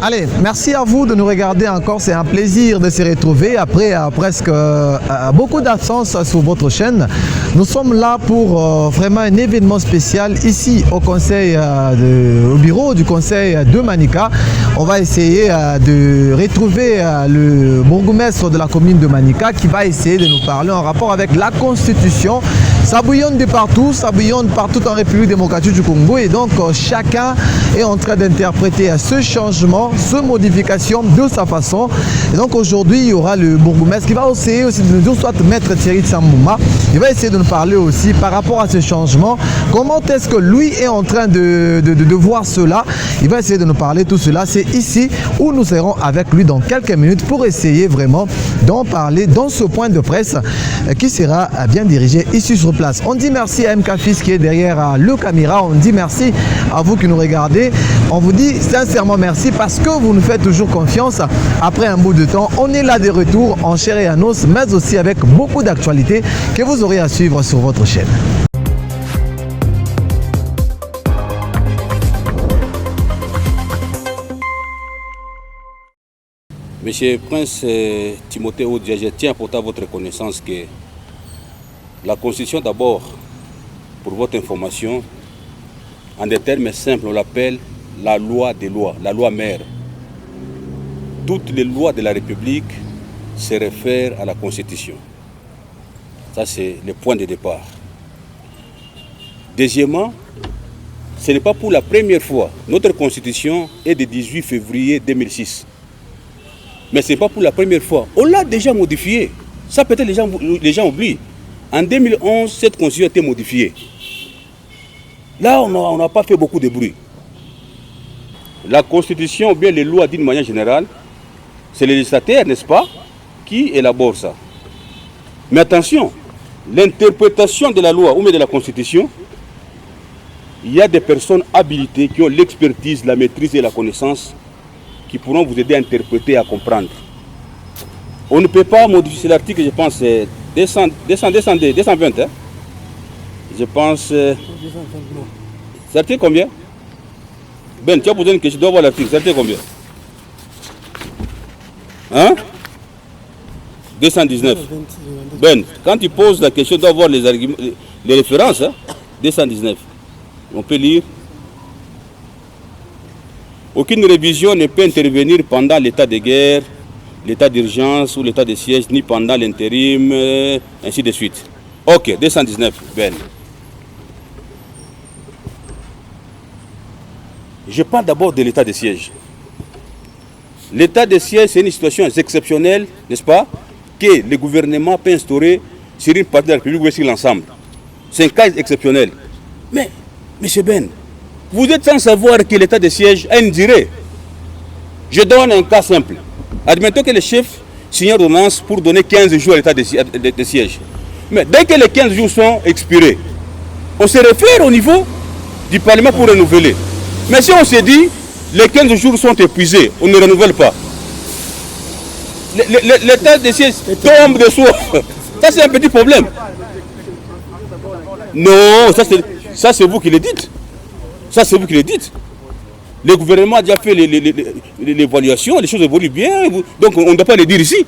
Allez, merci à vous de nous regarder encore. C'est un plaisir de se retrouver après presque beaucoup d'absence sur votre chaîne. Nous sommes là pour vraiment un événement spécial ici au conseil, au bureau du conseil de Manika. On va essayer de retrouver le bourgmestre de la commune de Manika qui va essayer de nous parler en rapport avec la Constitution. Ça bouillonne de partout, ça bouillonne partout en République démocratique du Congo et donc chacun est en train d'interpréter ce changement, cette modification de sa façon. Et donc aujourd'hui, il y aura le bourgmestre qui va essayer aussi de nous dire, soit Maître Thierry Tsambouma, il va essayer de nous parler aussi par rapport à ce changement. Comment est-ce que lui est en train de voir cela? Il va essayer de nous parler tout cela. C'est ici où nous serons avec lui dans quelques minutes pour essayer vraiment d'en parler dans ce point de presse qui sera bien dirigé ici sur place. On dit merci à MK Fils qui est derrière le caméra. On dit merci à vous qui nous regardez. On vous dit sincèrement merci parce que vous nous faites toujours confiance. Après un bout de temps, on est là de retour en chair et en os, mais aussi avec beaucoup d'actualités que vous aurez à suivre sur votre chaîne. Monsieur Prince Timothée Odia, je tiens à porter à votre connaissance que la Constitution d'abord, pour votre information, en des termes simples, on l'appelle la loi des lois, la loi mère. Toutes les lois de la République se réfèrent à la Constitution. Ça, c'est le point de départ. Deuxièmement, ce n'est pas pour la première fois. Notre Constitution est de 18 février 2006. Mais ce n'est pas pour la première fois. On l'a déjà modifiée. Ça, peut-être les gens oublient. En 2011, cette Constitution a été modifiée. Là, on n'a pas fait beaucoup de bruit. La Constitution, ou bien les lois d'une manière générale, c'est le législateur, n'est-ce pas, qui élabore ça. Mais attention, l'interprétation de la loi ou même de la Constitution, il y a des personnes habilitées qui ont l'expertise, la maîtrise et la connaissance qui pourront vous aider à interpréter et à comprendre. On ne peut pas modifier l'article, je pense, 220. Hein? Je pense... c'est l'article combien? Ben, tu as posé une question, tu dois voir l'article. C'est l'article combien? Hein? 219. Ben, quand tu poses la question, tu dois voir les arguments, les références. Hein? 219. On peut lire. Aucune révision ne peut intervenir pendant l'état de guerre, l'état d'urgence ou l'état de siège, ni pendant l'intérim, ainsi de suite. Ok, 219, Ben. Je parle d'abord de l'état de siège. L'état de siège, c'est une situation exceptionnelle, n'est-ce pas, que le gouvernement peut instaurer sur une partie de la République ou sur l'ensemble. C'est un cas exceptionnel. Mais, M. Ben, vous êtes sans savoir que l'état de siège a une durée. Je donne un cas simple. Admettons que le chef signe une ordonnance pour donner 15 jours à l'état de siège. Mais dès que les 15 jours sont expirés, on se réfère au niveau du Parlement pour renouveler. Mais si on se dit, les 15 jours sont épuisés, on ne renouvelle pas. L'état de siège tombe de soi. Ça, c'est un petit problème. Non, ça c'est vous qui le dites. Ça, c'est vous qui le dites. Le gouvernement a déjà fait l'évaluation, les choses évoluent bien, donc on ne doit pas le dire ici.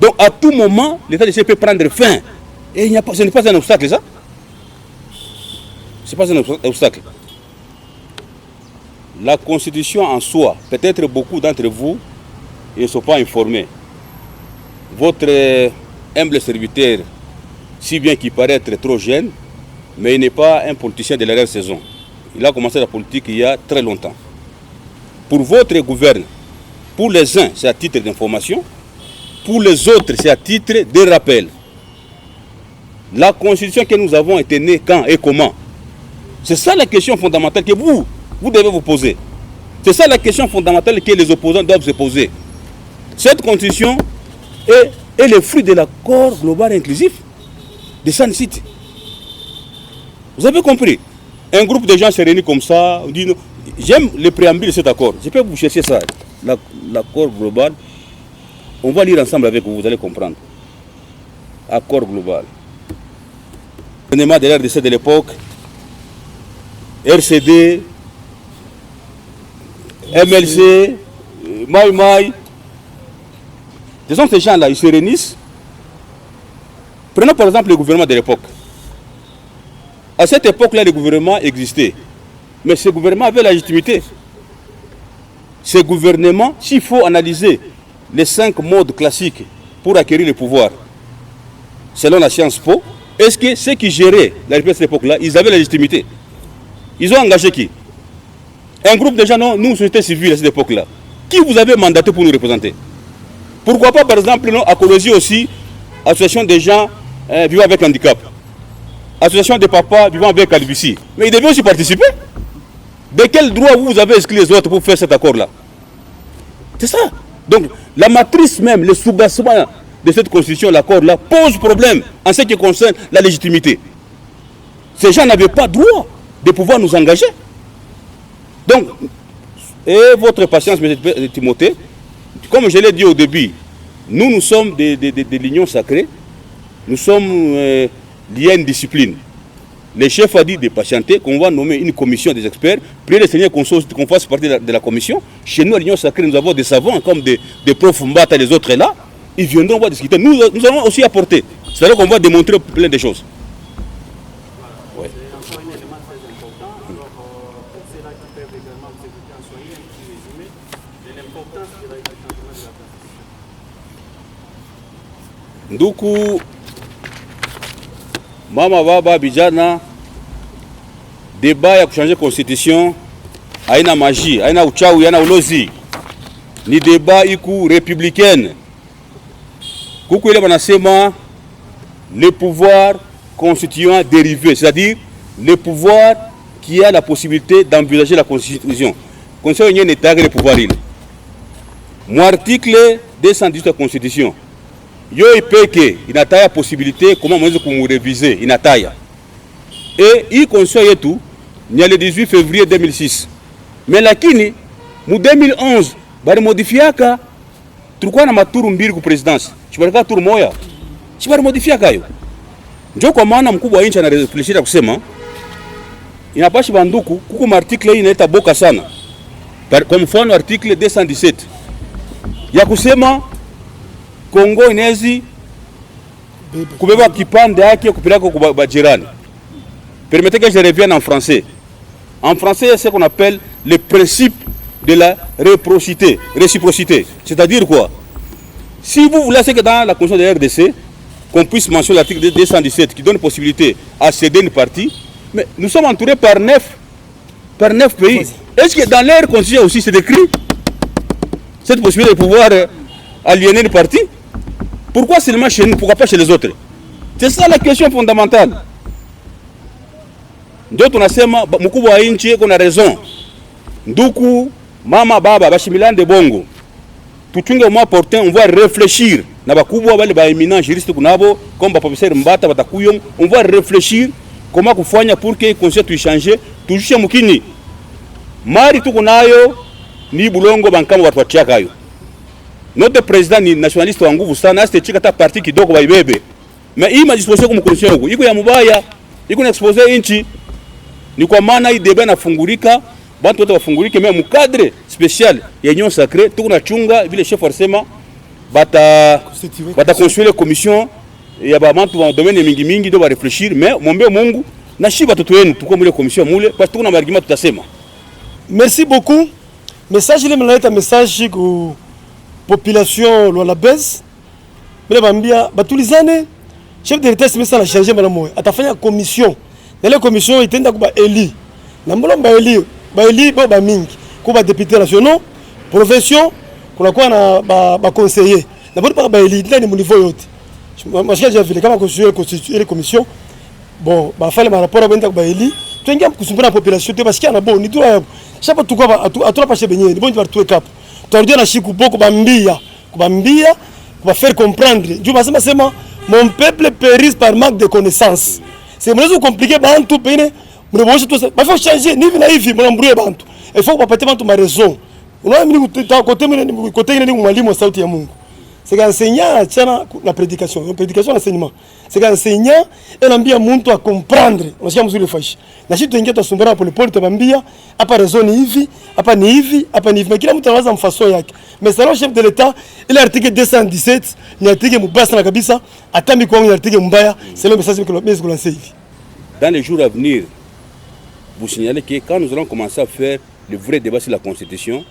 Donc à tout moment, l'état de siège peut prendre fin. Et ce n'est pas un obstacle, ça. Ce n'est pas un obstacle. La Constitution en soi, peut-être beaucoup d'entre vous ne sont pas informés. Votre humble serviteur, si bien qu'il paraît être trop jeune, mais il n'est pas un politicien de la dernière saison. Il a commencé la politique il y a très longtemps. Pour votre gouvernement, pour les uns, c'est à titre d'information. Pour les autres, c'est à titre de rappel. La Constitution que nous avons été née quand et comment? C'est ça la question fondamentale que vous devez vous poser. C'est ça la question fondamentale que les opposants doivent se poser. Cette Constitution est le fruit de l'accord global inclusif de San City. Vous avez compris? Un groupe de gens se réunit comme ça, on dit, j'aime le préambule de cet accord. Je peux vous chercher ça, l'accord global. On va lire ensemble avec vous, vous allez comprendre. Accord global. Le gouvernement de l'RDC de l'époque, RCD, MLC, Maï. Ce sont ces gens-là, ils se réunissent. Prenons par exemple le gouvernement de l'époque. À cette époque-là, le gouvernement existait. Mais ce gouvernement avait la légitimité. Ce gouvernement, s'il faut analyser les 5 modes classiques pour acquérir le pouvoir, selon la science Po, est-ce que ceux qui géraient la République à cette époque-là, ils avaient la légitimité? Ils ont engagé qui? Un groupe de gens, non, nous, société civile à cette époque-là. Qui vous avez mandaté pour nous représenter? Pourquoi pas, par exemple, non, à Colosie aussi, association des gens vivant avec handicap, association des papas vivant avec calvitie. Mais ils devaient aussi participer. De quel droit vous avez exclu les autres pour faire cet accord-là? C'est ça. Donc, la matrice même, le soubassement de cette constitution, l'accord-là, pose problème en ce qui concerne la légitimité. Ces gens n'avaient pas droit de pouvoir nous engager. Donc, et votre patience, M. Timothée, comme je l'ai dit au début, nous sommes des lignes sacrées, nous sommes liés à une discipline. Le chef a dit de patienter, qu'on va nommer une commission des experts, prier le Seigneur qu'on fasse partie de la commission. Chez nous, à l'Union sacrée, nous avons des savants comme des profs Mbata et les autres là. Ils viendront, on va discuter. Nous allons aussi apporter. C'est-à-dire qu'on va démontrer plein de choses. Ouais. C'est encore un élément très important. Alors, pour ceux-là qui peuvent également vous écouter en soigner un petit résumé de l'importance de la changement de la Constitution. Nduku Mama Baba Bijana, débat ya kuchanger constitution haina magie, haina uchawi, haina ulozi. Ni débat iku républicaine. Kuku ile banasema le pouvoir constituant dérivé, c'est-à-dire le pouvoir qui a la possibilité d'envisager la constitution. Constitution yenye netaga le pouvoir ile. Mon article 218 de la constitution. Yo ipeke inataya possibilité comment mweze kumureviser inataya. Et hii constitution yetu ni le 18 février 2006. Mais lakini mu 2011 bari modifiaka tulikuwa na maturu mbili ku presidence. Chibaraka turu moya. Chibari modifiaka hiyo. Ndio kwa maana mkubwa wa nchi anarefleshia kusema inapashi banduku kuku article hii inaita boka sana. Kwa mfano article 217 ya kusema Kongo inezi kubeba kipande yake kupeleka kwa jirani. Permettez que je revienne en français. En français, c'est ce qu'on appelle le principe de la réciprocité. C'est-à-dire quoi? Si vous voulez que dans la constitution de la RDC, qu'on puisse mentionner l'article 217 qui donne possibilité à céder une partie, mais nous sommes entourés par 9 pays. Est-ce que dans leur constitution aussi c'est écrit cette possibilité de pouvoir aliéner une partie? Pourquoi seulement chez nous? Pourquoi pas chez les autres? C'est ça la question fondamentale. Ndio tunasema mkubwa wa nchi kuna raison. Nduku mama baba bashimilande bongo. Tuchunge au moins porter, on va réfléchir. Na bakubwa bale ba éminent juriste kunabo comme ba professeur Mbata batakuyo, on va réfléchir comment kufanya pour que concept changer, tujishe mukini. Mari tuko nayo ni bulongo bankama watu wachaka hayo. Notre président ni nationaliste wa nguvu sana, asite chika ta parti kidogo baibebe. Mais hii madisposition kwa constitution huko iko ya mubaya, iko na expose nchi. Ni kwa maana hii deba nafungulika, bantu wote wafungulike mais mukadre spécial ya union sacrée tuko na chunga vile chef alisema bata constituer commission ya ba bantu wa domaine mingi do ba réfléchir mais mombe Mungu na shiba watoto wenu tuko mule commission mule parce que tuko na argument tutasema. Merci beaucoup. Message ile mnaleta message ku population lo la baisse. Bila bambia batulizane chef de l'État semestre la changer mara moyo atafanya commission. Na ile commission itenda kuba eli. Na mbolo ba eli ba mingi kuba députés nationaux, provinciaux, kuna kwa na ba conseillers. Na bado ba eli ndani mu niveau yote. Mashaka ya vile kama constituer commission. Bon, ba fale ma rapport abenda kuba eli. Tuingia kusumbana population te basikia na bon ni tu chapa tukwa atula pashe benye ni bon tu tuwe cap. Tuarudi na shiku boko kubambia kuba faire comprendre. Dieu basema sema mon peuple périt par manque de connaissances. C'est moins compliqué bantu pene mreboshe tout ça. Ba faut changer ni vina hivi mnambrouiller bantu. Il faut kupatia bantu ma raison. Unaona mimi côté mwalimu sauti ya Mungu. c'est qu'enseignant tiens la prédication, la prédication l'enseignement. C'est qu'enseignant et l'ambia muntu à comprendre. On sait mzuri fashi. Na kitu ingia tusumbana pole pole tabambia hapa raison ni hivi, hapa ni hivi, hapa ni hivi. Mais kila mtu anawaza mfaso yake. Mais c'est le chef de l'État, il a article 217, ni article mbaya sana kabisa, atambi kwa article mbaya, c'est le message que le ministre lance hivi. Dans les jours à venir, vous signalez que quand nous allons commencer à faire le vrai débat sur la Constitution,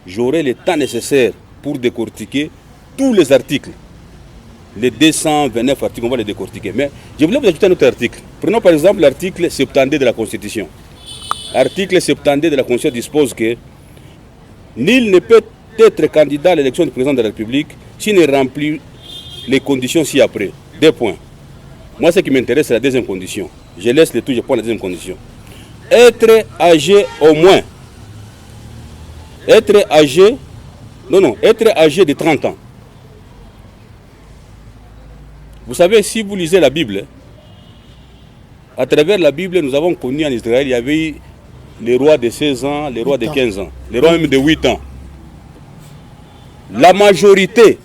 j'aurai le temps nécessaire pour décortiquer tous les articles. Les 229 articles, on va les décortiquer. Mais je voulais vous ajouter un autre article. Prenons par exemple l'article 72 de la Constitution. L'article 72 de la Constitution dispose que nul ne peut être candidat à l'élection du président de la République s'il ne remplit les conditions ci-après. 2 points. Moi, ce qui m'intéresse, c'est la deuxième condition. Je laisse le tout, je prends la deuxième condition. Être âgé au moins. Être âgé de 30 ans. Vous savez, si vous lisez la Bible, à travers la Bible, nous avons connu en Israël, il y avait eu les rois de 16 ans, les rois de 15 ans, les rois même de 8 ans. La majorité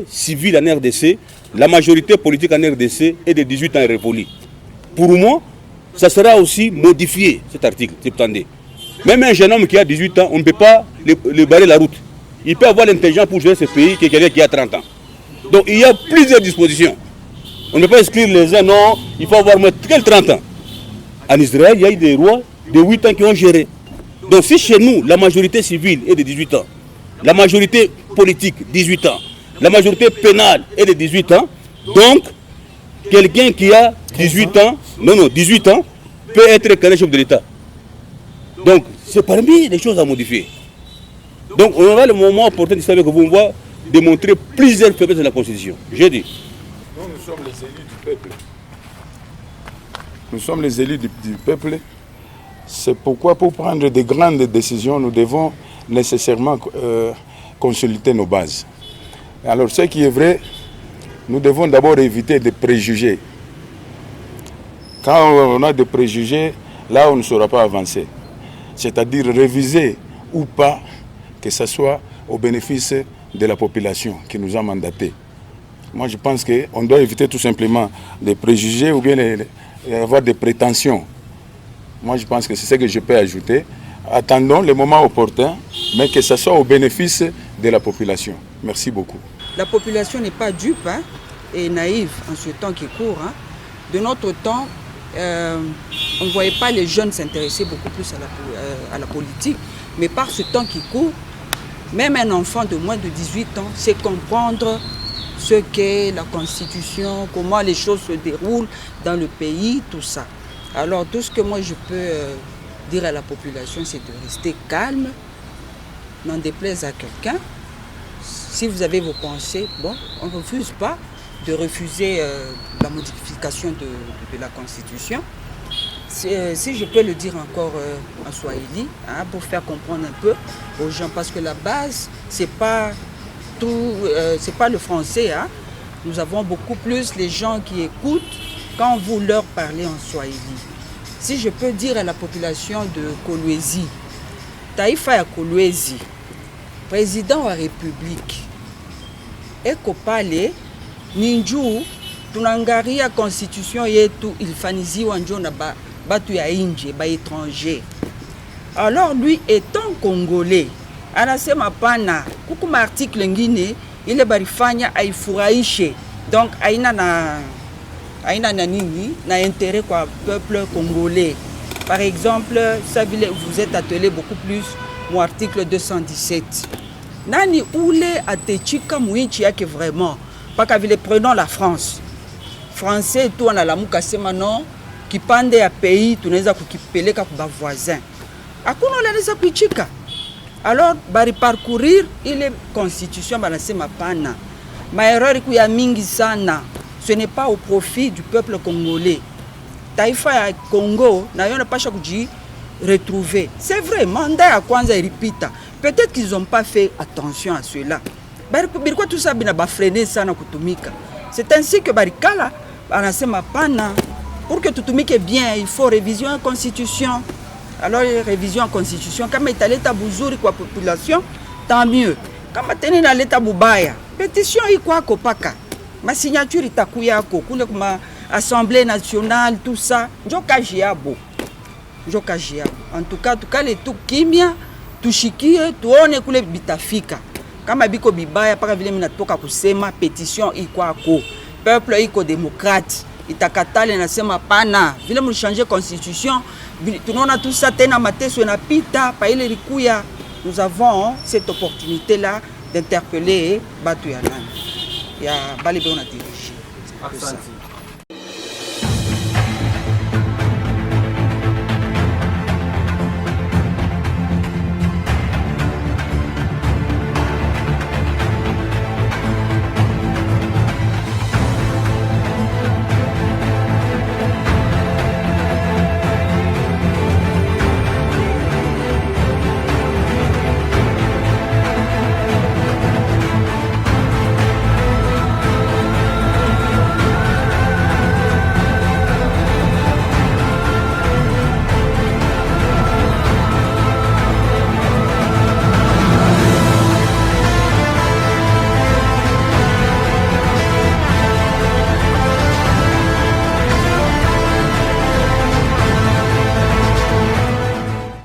civile en RDC, la majorité politique en RDC est de 18 ans et révolue. Pour moi, ça sera aussi modifié, cet article, attendez. Même un jeune homme qui a 18 ans, on ne peut pas lui barrer la route. Il peut avoir l'intelligence pour gérer ce pays que quelqu'un qui a 30 ans. Donc il y a plusieurs dispositions. On ne peut pas exclure les uns, non, il faut avoir moins que 30 ans. En Israël, il y a eu des rois de 8 ans qui ont géré. Donc si chez nous, la majorité civile est de 18 ans, la majorité politique, 18 ans, la majorité pénale est de 18 ans, donc quelqu'un qui a 18 ans, 18 ans, peut être candidat chef de l'État. Donc c'est parmi les choses à modifier. Donc on aura le moment opportun de savoir que vous voyez démontrer plusieurs faiblesses de la Constitution. J'ai dit. Nous sommes les élus du peuple. Nous sommes les élus du peuple. C'est pourquoi pour prendre de grandes décisions, nous devons nécessairement consulter nos bases. Alors ce qui est vrai, nous devons d'abord éviter des préjugés. Quand on a des préjugés, là on ne saura pas avancer. C'est-à-dire réviser ou pas, que ce soit au bénéfice de la population qui nous a mandatés. Moi je pense qu'on doit éviter tout simplement des préjugés ou bien avoir des prétentions. Moi je pense que c'est ce que je peux ajouter. Attendons le moment opportun, mais que ce soit au bénéfice de la population. Merci beaucoup. La population n'est pas dupe et naïve en ce temps qui court. De notre temps, on ne voyait pas les jeunes s'intéresser beaucoup plus à la politique. Mais par ce temps qui court, même un enfant de moins de 18 ans sait comprendre ce qu'est la Constitution, comment les choses se déroulent dans le pays, tout ça. Alors tout ce que moi je peux dire à la population, c'est de rester calme, n'en déplaise à quelqu'un. Si vous avez vos pensées, bon, on ne refuse pas de refuser la modification de la Constitution. Si je peux le dire encore en Swahili, pour faire comprendre un peu aux gens, parce que la base, c'est pas le français. Nous avons beaucoup plus les gens qui écoutent quand vous leur parlez en Swahili. Si je peux dire à la population de Kolwezi, Taifa ya Kolwezi, président de la République, eko pale ninju tunangaria constitution yetu ilifaniziwa njo na batu ya inje ba étranger. Alors lui étant congolais, anasema pana kukuma article ngine ile barifanya aifurahishe. Donc aina na nini na intérêt kwa peuple congolais. Par exemple, ça vous êtes attelé beaucoup plus mon article 217. Nani ule atechika muichi yake vraiment paka vile prenons la France. Français tout na lamuka sema non kipande ya pays tunaweza kukipeleka kwa voisin. Hakuna unaweza kuichika. Alors bari parcourir ile constitution banasema pana. Maerreur ku ya mingi sana. Ce n'est pas au profit du peuple congolais. Taifa ya Congo na yona pasha kuji retrouver. C'est vrai, mandat ya kwanza iripita. Peut-être qu'ils n'ont pas fait attention à cela. Birikwa tout ça bina ba freiner sana kutumika. C'est ainsi que barikala anasema pana pour que tutumike bien, il faut révision en constitution. Alors révision en constitution kama italeta buzuri kwa population, tant mieux. kama tena inaleta bubaya, petition iko paka, ma signature itakuya yako kule kuma Assemblée nationale, tout ça, njoka jiabo. En tout cas, tukale tu kimya, tushikie, tuone kule bitafika. Kama biko bibaya, paka vile minatoka kusema, petition iko peuple iko démocrate. Itakatale nasema pana, vile mchanger constitution, tunaona tout ça tena mateso na pita, pa ile likuya. Nous avons cette opportunité-là d'interpeller Batu Yanan. Ya Balibé on a dirigé.